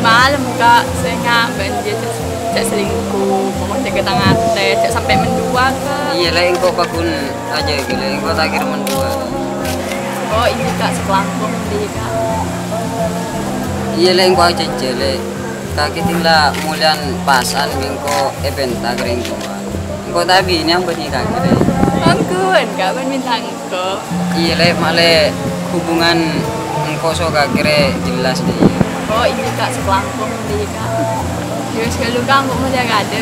malam kak, saya ngambil dia cek selingkuh, pokoknya jaga tangan teh, cek sampai mendua kak. Iya lah, engkau pakun aja gitu, engkau tak kira mendua. Oh ini kak sekelangkung dia kak. Iya lah, engkau aja jelek. Kaki tinggal mulian pasan, engkau eventa kering kau. Engkau tapi ini yang bernikah kira. Angkun kak, minta engkau. Iya lah, malah hubungan engkau so kira jelas deh. Oh ini kak sekelangkung dia kak. Dia sekali kak, engkau mau jaga ada.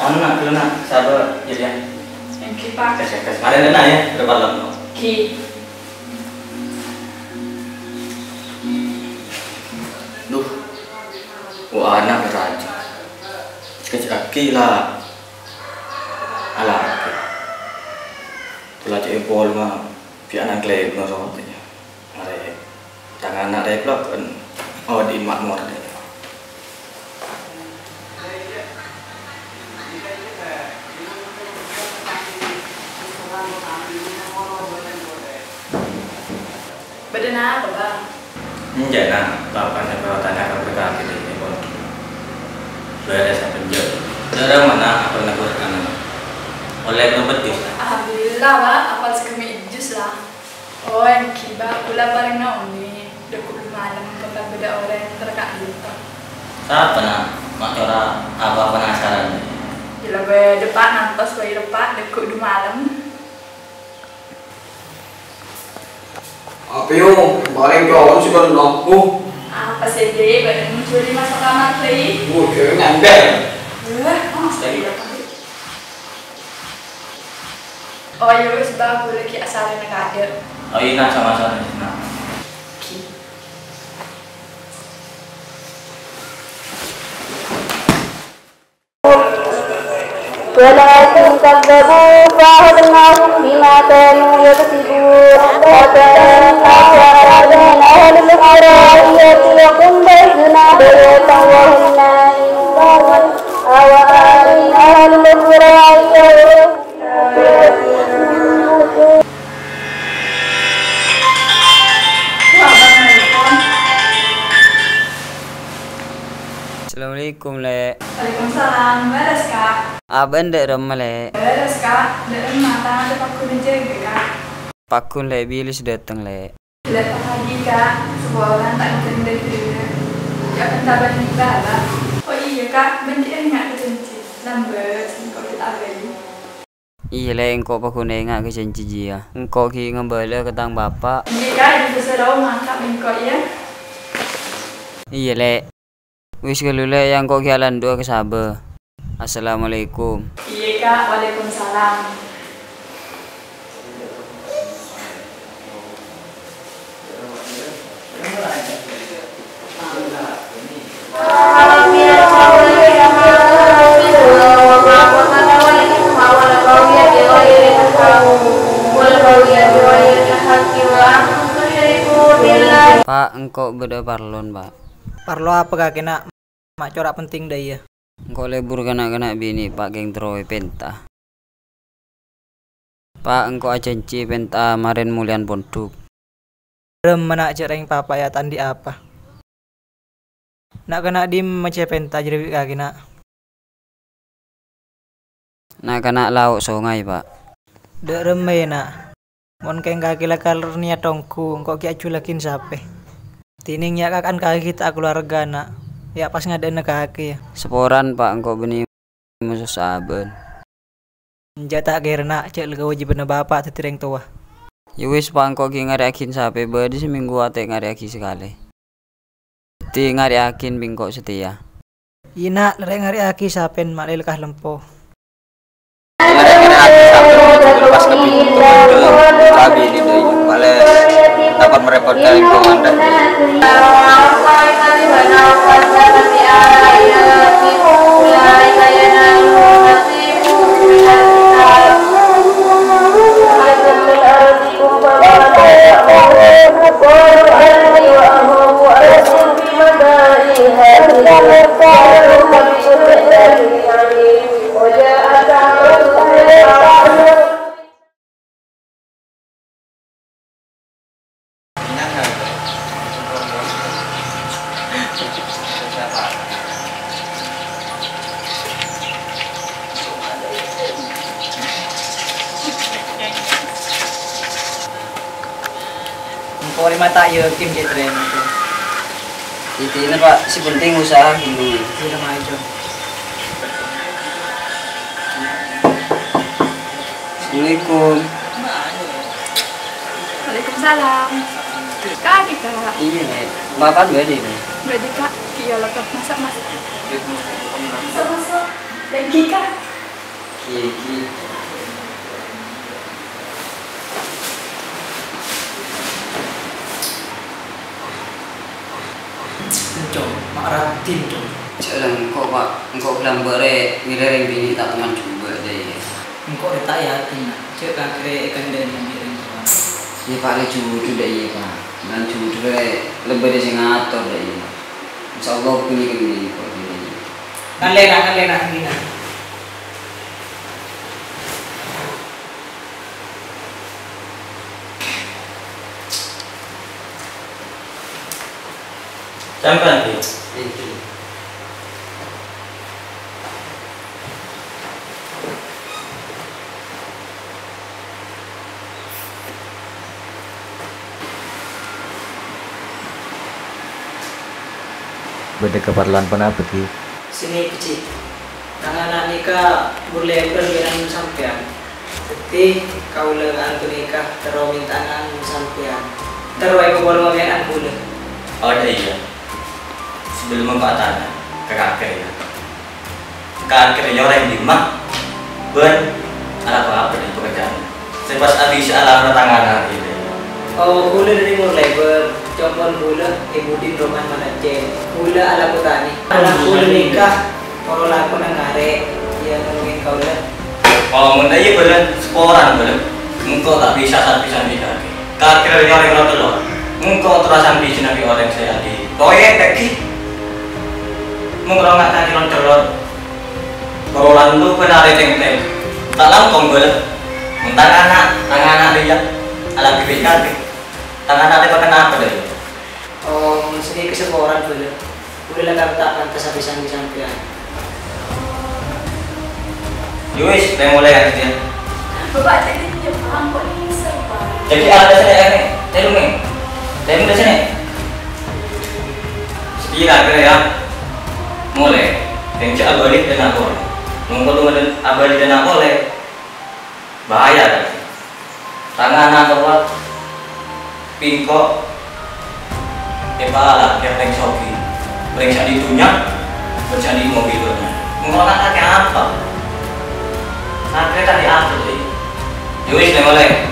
Anak dulu nak, sabar jadi Thank you pak. Kes. Ada dana ya, berapa lama? Ki. Duh, wah anak raja. Kecil lah, alah. Tulah cek pol mah, pi anak klep nggak soalnya. Ada tangan anak ada pula kan, oh di makmur deh. Badan apa bang? Enggak nak, lakukan perawatan akan berkaki ini pun. Sudah ada saya penjat. Dari mana apa nak berkan? Oleh tempat itu. Alhamdulillah pak, apa sekami jus lah. Oh yang kiba, kula paling nauni. Dekuk malam kepada beda orang terkak gitu. Siapa nak? Mak cara apa penasaran? Gila be depan nantos be depan dekuk di malam. Apa yo? Barang kawan sih kan aku. Apa sih dia? Badan muncul di masa kamar tadi. Kira ngandel. Oh iya, sebab aku lagi asalnya nak ada. Oh iya nak sama-sama nak. ولكن كذبوا فأخذناهم بما كانوا يكسبون وكأننا بين أهل القرية يقوم بيننا بيتا وهم نائمون أوآمن أهل القرية Assalamualaikum le. Waalaikumsalam, beres kak. Abang dek rumah le. Beres kak, dari mata ada paku dijaga kak. Pakun le bilis datang le. Lihat pagi kak, sebuah orang tak mungkin dari dia. Ya pentabah nikah lah. Oh iya kak, benci nggak kecenci. Lambat, kau kita beli. Iya le, engkau pakun engak ke janji dia. Engkau ki ngembala ketang bapak. Iya kak, ibu serau mangkap engkau ya. Iya le. Wis kelule yang kau kialan dua ke Sabah. Assalamualaikum. Iya kak, waalaikumsalam. Pak, engkau beda parlon pak. Parlo apa kak kena? Mak corak penting dah ya. Engkau lebur kena bini pak geng troy penta. Pak, engkau ajanci penta marin mulian pondok. Rem menak cereng papa ya tandi apa? Nak kena dim macam penta jadi kak kena. Nak kena lauk sungai pak. Dek remeh nak. Mon keng kaki lakal niat tongku, engkau kia culakin sape. Tiningnya kakan kaki kita keluarga nak. Ya pas ngadain kaki ya. Seporan pak, engkau beni musuh saben. Jata kira nak cek lega wajib bapak tetireng tua. Ya wis pangko ki ngariakin sape badi seminggu ate ngariaki sekali. Ti ngariakin bingko setia. Ina lere ngariaki sapen malil kah lempo. Pas kabi ini deh, malah dapat merepotkan lingkungan dan Kau lima tak yakin dia tren itu. ini Pak si penting usaha dulu. Sudah maju. Assalamualaikum. Waalaikumsalam. Kak kita. Iya nih, makan gak deh nih? Berarti kak, iya lo kak masak. Masuk. Lagi kak. Kiki. Cok, maratin cok. Jangan kok Pak, engkau bilang bare mireng bini tak teman coba deh. Engkau tak yakin nak. Cek kan kira ikan dan yang miring tuan. Ya Pak le cucu deh iya Pak. Dan cucu deh lebih dari sing ngatur deh iya. Insyaallah punya kebini kok ini. Kan lena gina. Sampai nanti. Itu. Beda keperluan pernah pergi. Sini kecil. Tangan nikah boleh berbilang sampean. Tapi kau lengan tu nikah terowing tangan sampean. Terowing kebal mamian aku le. Oh iya. Sebelum membuat tanah ke kakek ya. Kakek orang di rumah. Ben, apa di pekerjaan. Sepas habis alam tangan ini. Oh, hula dari mulai bercompon hula ibu di rumah mana cek hula ala petani ala hula nikah kalau laku nangare dia mungkin kau lah Kalau mendaya belen sekoran belen, engkau tak bisa saat di kaki. Kakek orang yang telur, engkau terasa di sini orang saya di. Proyek teki, mengerongak kaki orang telur. Berulang tu benar teng. Tak langkong belen, tangan anak dia, alat kaki. Tangan ada pakai apa dari? oh sini kesekoran hula hula lah tak pantas habis sampai Yuis, saya mulai kan dia. Bapak jadi Jepang kok ini serba. Jadi ada sini ya, saya di sini. Sekira kira ya, mulai. Yang cak abadi dan aku, mengkolong dan abadi dan aku le, bahaya kan. Tangan atau pingkok, kepala, dia teng sopi, periksa di dunia, periksa di mobilnya. Mengkolong kakek apa? Kakek tadi apa sih? Yuis, mulai.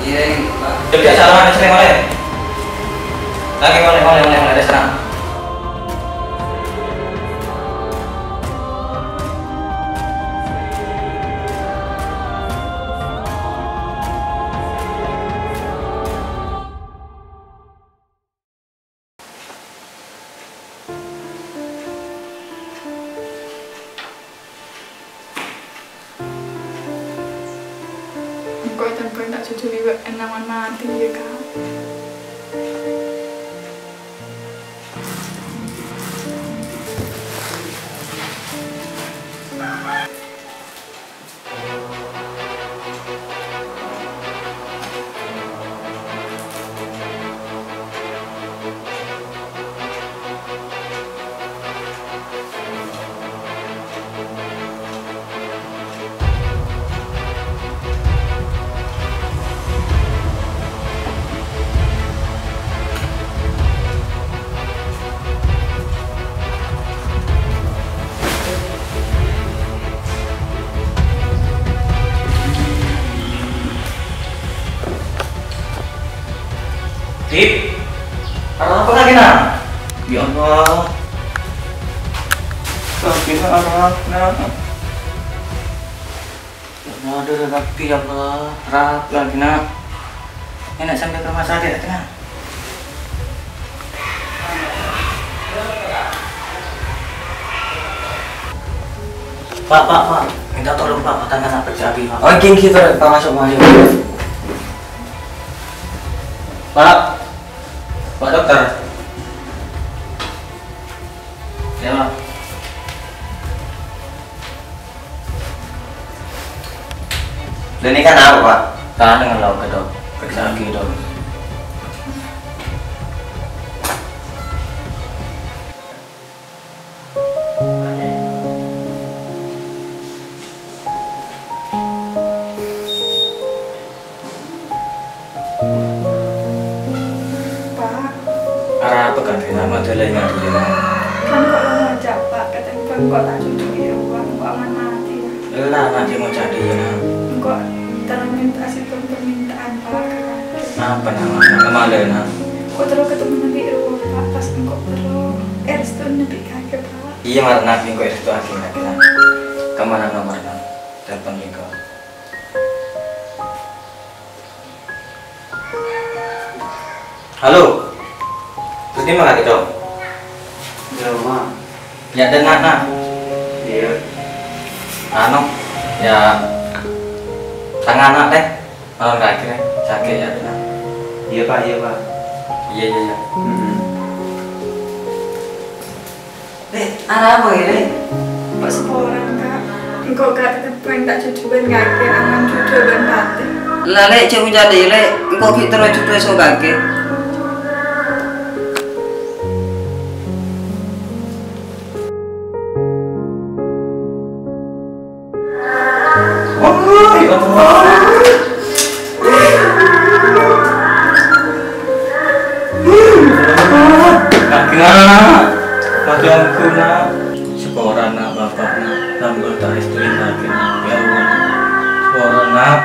Iya, Pak. Jadi assalamualaikum sering mulai. Lagi mulai ada serang. Kok tempat tak cucu liwat enaman mati ya kak. Tip, apa lagi nak? Ya Allah, kaki anak. Ada kaki ya Allah, rap lagi nak. Enak sampai ke rumah sakit nak. Pak, minta tolong Pak, tanya sampai jadi Pak. Oh, gini Pak, masuk. Pak dokter. Ya Pak. Dan ini kan apa Pak? Tahan dengan lauk ke dok, periksa lagi dok. Pak, Arah apa kan nama telenya dulu nak? kan kok lo ngajak Pak, katanya kan kok tak cucu di uang, kok aman mati ya. Lah nanti mau jadi ya nak. Kok terus minta situ permintaan Pak. Apa nama ada nak? Kok terus ketemu Nabi Ruh Pak, pas kok terus restu Nabi kakek Pak. Iya marah nabi kok itu akhirnya kita. Kemana nomornya? Telepon Miko. Halo. Terus gimana gitu? Di rumah. Ya dan nak. Iya. Anu, ya tangan anak deh. Malam kaki deh. Sakit ya nak. Iya Pak. Iya. Ada apa ini? Pak seorang Kak, engkau kata pengen tak cucuan kakek, aman cucu dan batin. Lah lek cek jadi lek engko kita lo cucu so kake. Oh, ya Allah. Kaki anak, mati ampuna. Sekoran nak bapak nak, tambah tak istri lagi nak. Ya Allah, sekoran nak.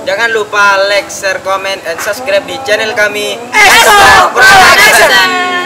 Jangan lupa like, share, comment, and subscribe di channel kami Exo Production.